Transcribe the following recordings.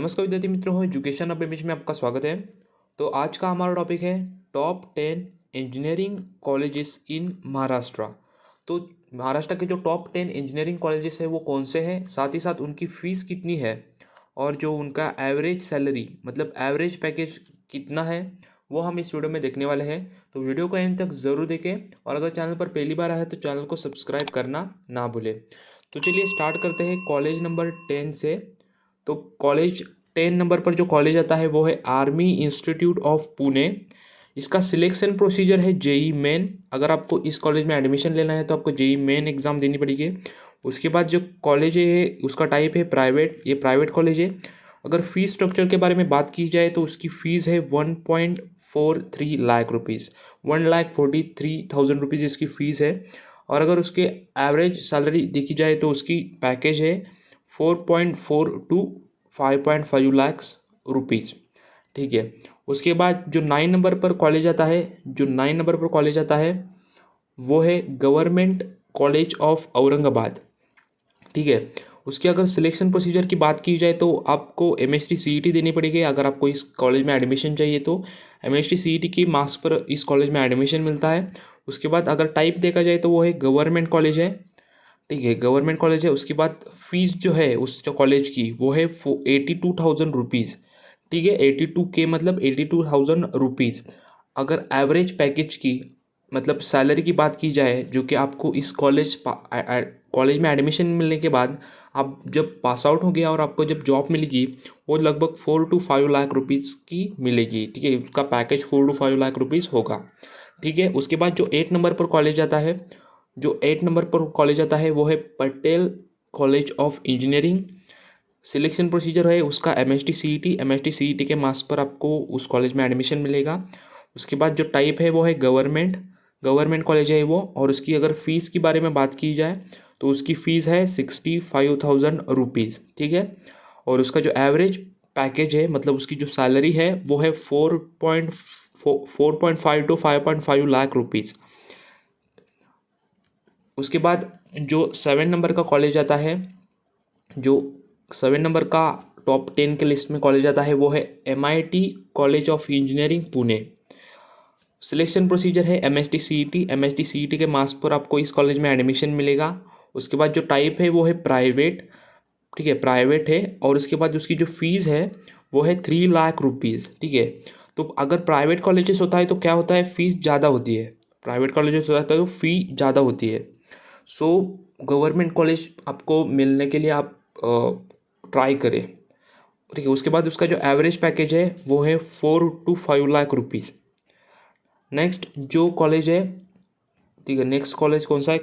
नमस्कार विद्यार्थी मित्रों, एजुकेशन अब इमेज में आपका स्वागत है। तो आज का हमारा टॉपिक है top 10 engineering colleges in Maharashtra. तो महाराष्ट्र के जो टॉप 10 इंजीनियरिंग कॉलेजेस है वो कौन से हैं, साथ ही साथ उनकी फ़ीस कितनी है और जो उनका एवरेज सैलरी मतलब एवरेज पैकेज कितना है वो हम इस वीडियो में देखने वाले हैं। तो वीडियो को एंड तक ज़रूर देखें और अगर चैनल पर पहली बार आए तो चैनल को सब्सक्राइब करना ना भूलें। तो चलिए स्टार्ट करते हैं कॉलेज नंबर 10 से। तो कॉलेज 10 नंबर पर जो कॉलेज आता है वो है आर्मी इंस्टीट्यूट ऑफ पुणे। इसका सिलेक्शन प्रोसीजर है जेई मेन। अगर आपको इस कॉलेज में एडमिशन लेना है तो आपको जेई मेन एग्ज़ाम देनी पड़ेगी। उसके बाद जो कॉलेज है उसका टाइप है प्राइवेट, ये प्राइवेट कॉलेज है। अगर फ़ीस स्ट्रक्चर के बारे में बात की जाए तो उसकी फ़ीस है 1.43 लाख रुपीज़, 1,43,000 रुपीज़ इसकी फ़ीस है। और अगर उसके एवरेज सैलरी देखी जाए तो उसकी पैकेज है 4.4 टू 5.5 लाख्स रुपीज़। ठीक है। उसके बाद जो 9 नंबर पर कॉलेज आता है, वो है गवर्नमेंट कॉलेज ऑफ औरंगाबाद। ठीक है। उसके अगर सिलेक्शन प्रोसीजर की बात की जाए तो आपको एमएसटी सीईटी देनी पड़ेगी। अगर आपको इस कॉलेज में एडमिशन चाहिए तो एमएसटी सीईटी की मार्क्स पर इस कॉलेज में एडमिशन मिलता है। उसके बाद अगर टाइप देखा जाए तो वो है गवर्नमेंट कॉलेज है। ठीक है, गवर्नमेंट कॉलेज है। उसके बाद फीस जो है उस जो कॉलेज की वो है 82,000 रुपीज़। ठीक है, 82K मतलब 82,000 रुपीज़। अगर एवरेज पैकेज की मतलब सैलरी की बात की जाए जो कि आपको इस कॉलेज में एडमिशन मिलने के बाद आप जब पास आउट हो गया और आपको जब जॉब मिलेगी वो लगभग 4 to 5 लाख रुपीज़ की मिलेगी। ठीक है, उसका पैकेज 4 to 5 लाख रुपीज़ होगा। ठीक है। उसके बाद जो 8 नंबर पर कॉलेज आता है, वो है Patel college of engineering. Selection procedure है उसका एमएसटी सीईटी के मार्क्स पर आपको उस कॉलेज में एडमिशन मिलेगा। उसके बाद जो टाइप है वो है गवर्नमेंट कॉलेज है वो। और उसकी अगर फ़ीस के बारे में बात की जाए तो उसकी फ़ीस है 65,000 रुपीज़। ठीक है। और उसका जो एवरेज पैकेज है मतलब उसकी जो सैलरी है वो है 4.5 to 5.5 लाख रुपीज़। उसके बाद जो 7 नंबर का कॉलेज आता है, जो 7 नंबर का टॉप 10 के लिस्ट में कॉलेज आता है वो है MIT college of engineering Pune. Selection procedure है एमएसटी सीईटी के मार्क्स पर आपको इस कॉलेज में एडमिशन मिलेगा। उसके बाद जो टाइप है वो है प्राइवेट। ठीक है, प्राइवेट है। और उसके बाद उसकी जो फीस है वो है 3 लाख रुपीज़। ठीक है। तो अगर प्राइवेट कॉलेजेस होता है तो क्या होता है, फीस ज़्यादा होती है। प्राइवेट कॉलेजेस होता है तो फ़ी ज़्यादा होती है। सो गवर्नमेंट कॉलेज आपको मिलने के लिए आप ट्राई करें। ठीक है। उसके बाद उसका जो एवरेज पैकेज है वो है 4 to 5 लाख रुपीज़। नेक्स्ट जो कॉलेज है, ठीक है, नेक्स्ट कॉलेज कौन सा है,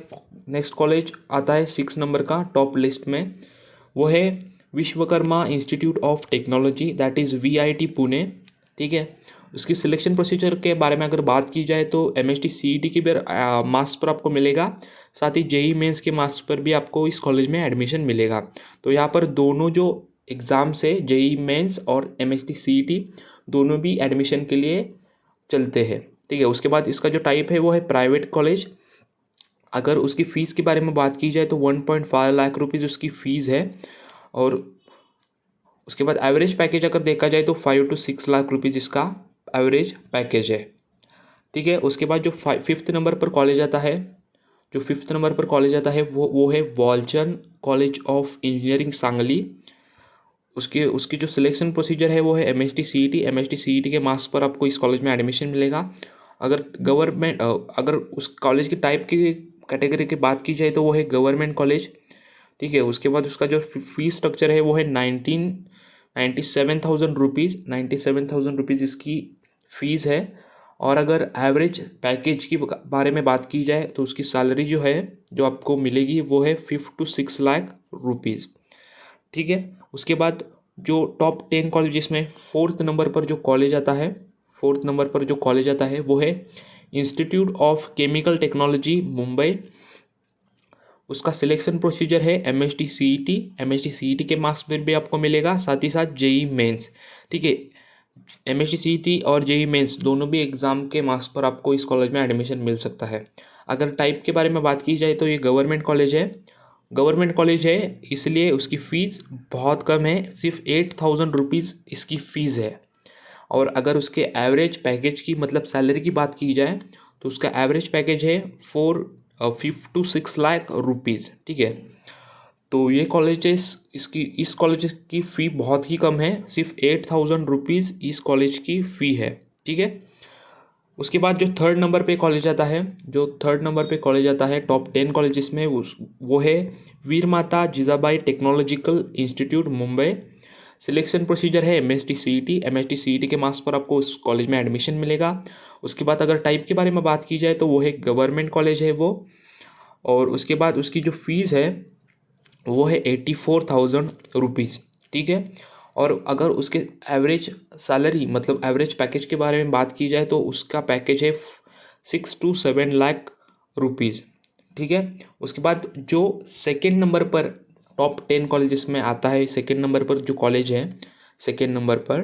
नेक्स्ट कॉलेज आता है 6 नंबर का टॉप लिस्ट में, वो है Vishwakarma institute of technology, that is VIT Pune. ठीक है। उसकी सिलेक्शन प्रोसीजर के बारे में अगर बात की जाए तो MST CET के भी मार्क्स पर आपको मिलेगा, साथ ही JEE मेंस के मार्क्स पर भी आपको इस कॉलेज में एडमिशन मिलेगा। तो यहाँ पर दोनों जो एग्ज़ाम्स है JEE मेंस और MST CET दोनों भी एडमिशन के लिए चलते हैं। ठीक है। उसके बाद इसका जो टाइप है वो है प्राइवेट कॉलेज। अगर उसकी फ़ीस के बारे में बात की जाए तो 1.5 लाख रुपीज़ उसकी फ़ीस है। और उसके बाद एवरेज पैकेज अगर देखा जाए तो 5 to 6 लाख रुपीज़ इसका एवरेज पैकेज है। ठीक है। उसके बाद जो 5th नंबर पर कॉलेज आता है, वो है Walchand college of engineering Sangli. उसके उसकी जो सिलेक्शन प्रोसीजर है वो है एमएसटी सीईटी के मार्क्स पर आपको इस कॉलेज में एडमिशन मिलेगा। अगर उस कॉलेज की टाइप की कैटेगरी की बात की जाए तो वो है गवर्नमेंट कॉलेज। ठीक है। उसके बाद उसका जो फीस स्ट्रक्चर है वो है 97,000 रुपीज़ इसकी फ़ीस है। और अगर एवरेज पैकेज की बारे में बात की जाए तो उसकी सैलरी जो है जो आपको मिलेगी वो है 5 to 6 लाख रुपीज़। ठीक है। उसके बाद जो टॉप 10 कॉलेजेस में फोर्थ नंबर पर जो कॉलेज आता है वो है institute of chemical technology Mumbai. उसका सिलेक्शन प्रोसीजर है एमएसटी सीईटी के मार्क्स पर भी आपको मिलेगा, साथ ही साथ JEE मेंस। ठीक है। एमएसटी सीईटी और JEE मेंस दोनों भी एग्ज़ाम के मार्क्स पर आपको इस कॉलेज में एडमिशन मिल सकता है। अगर टाइप के बारे में बात की जाए तो ये गवर्नमेंट कॉलेज है। गवर्नमेंट कॉलेज है इसलिए उसकी फ़ीस बहुत कम है, सिर्फ 8,000 रुपीज़ इसकी फ़ीस है। और अगर उसके एवरेज पैकेज की मतलब सैलरी की बात की जाए तो उसका एवरेज पैकेज है 4 5 to 6 लाख रुपीज़, ठीक है। तो ये कॉलेजेस इस कॉलेज की फ़ी बहुत ही कम है, सिर्फ 8,000 रुपीज़ इस कॉलेज की फ़ी है, ठीक है। उसके बाद जो थर्ड नंबर पे कॉलेज आता है, टॉप 10 कॉलेजेस में वो है Veer Mata Jijabai Technological Institute Mumbai. Selection procedure है M H T C E T के मार्क्स पर आपको उस कॉलेज में एडमिशन मिलेगा। उसके बाद अगर टाइप के बारे में बात की जाए तो वो है गवर्नमेंट कॉलेज है वो। और उसके बाद उसकी जो फ़ीस है वो है 84,000 रुपीज़, ठीक है। और अगर उसके एवरेज सैलरी मतलब एवरेज पैकेज के बारे में बात की जाए तो उसका पैकेज है 6 to 7 लाख रुपीज़, ठीक है। उसके बाद जो सेकेंड नंबर पर टॉप 10 कॉलेजेस में आता है, सेकेंड नंबर पर जो कॉलेज है, सेकेंड नंबर पर,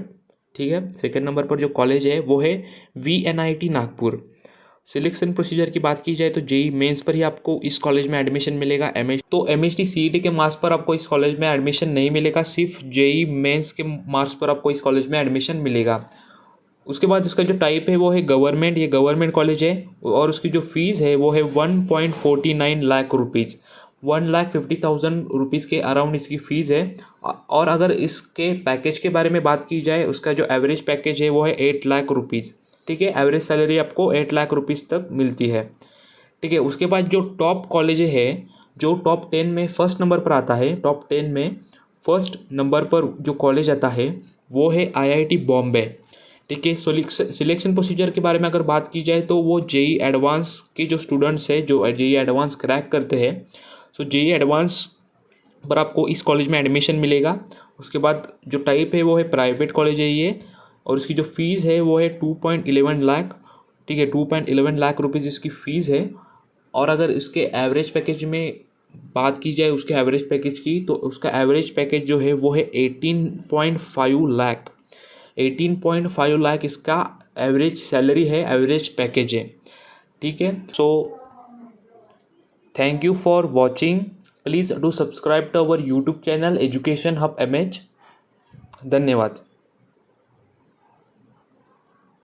ठीक है, सेकेंड नंबर पर जो कॉलेज है वो है VNIT नागपुर। सिलेक्शन प्रोसीजर की बात की जाए तो जेई मेंस पर ही आपको इस कॉलेज में एडमिशन मिलेगा। MHT CET के मार्क्स पर आपको इस कॉलेज में एडमिशन नहीं मिलेगा, सिर्फ जेई मेंस के मार्क्स पर आपको इस कॉलेज में एडमिशन मिलेगा। उसके बाद उसका जो टाइप है वो है गवर्नमेंट, ये गवर्नमेंट कॉलेज है। और उसकी जो फीस है वो है 1.49 लाख रुपीज़, 1,50,000 रुपीज़ के अराउंड इसकी फ़ीस है। और अगर इसके पैकेज के बारे में बात की जाए, उसका जो एवरेज पैकेज है वो है 8 लाख रुपीज़, ठीक है। एवरेज सैलरी आपको 8 लाख रुपीज़ तक मिलती है, ठीक है। उसके बाद जो टॉप कॉलेज है, जो टॉप 10 में फर्स्ट नंबर पर आता है, टॉप 10 में फर्स्ट नंबर पर जो कॉलेज आता है वो है IIT बॉम्बे, ठीक है। सिलेक्शन प्रोसीजर के बारे में अगर बात की जाए तो वो जेई एडवांस के जो स्टूडेंट्स हैं जो जेई एडवांस क्रैक करते हैं, सो जेई एडवांस पर आपको इस कॉलेज में एडमिशन मिलेगा। उसके बाद जो टाइप है वो है प्राइवेट कॉलेज है ये। और उसकी जो फ़ीस है वो है 2.11 लाख, ठीक है, 2.11 लाख रुपीज़ इसकी फ़ीस है। और अगर इसके एवरेज पैकेज में बात की जाए, उसके एवरेज पैकेज की, तो उसका एवरेज पैकेज जो है वो है 18.5 लाख, 18.5 लाख इसका एवरेज सैलरी है, एवरेज पैकेज है, ठीक है। So thank you for watching. Please do subscribe to our YouTube channel Education Hub MH। धन्यवाद।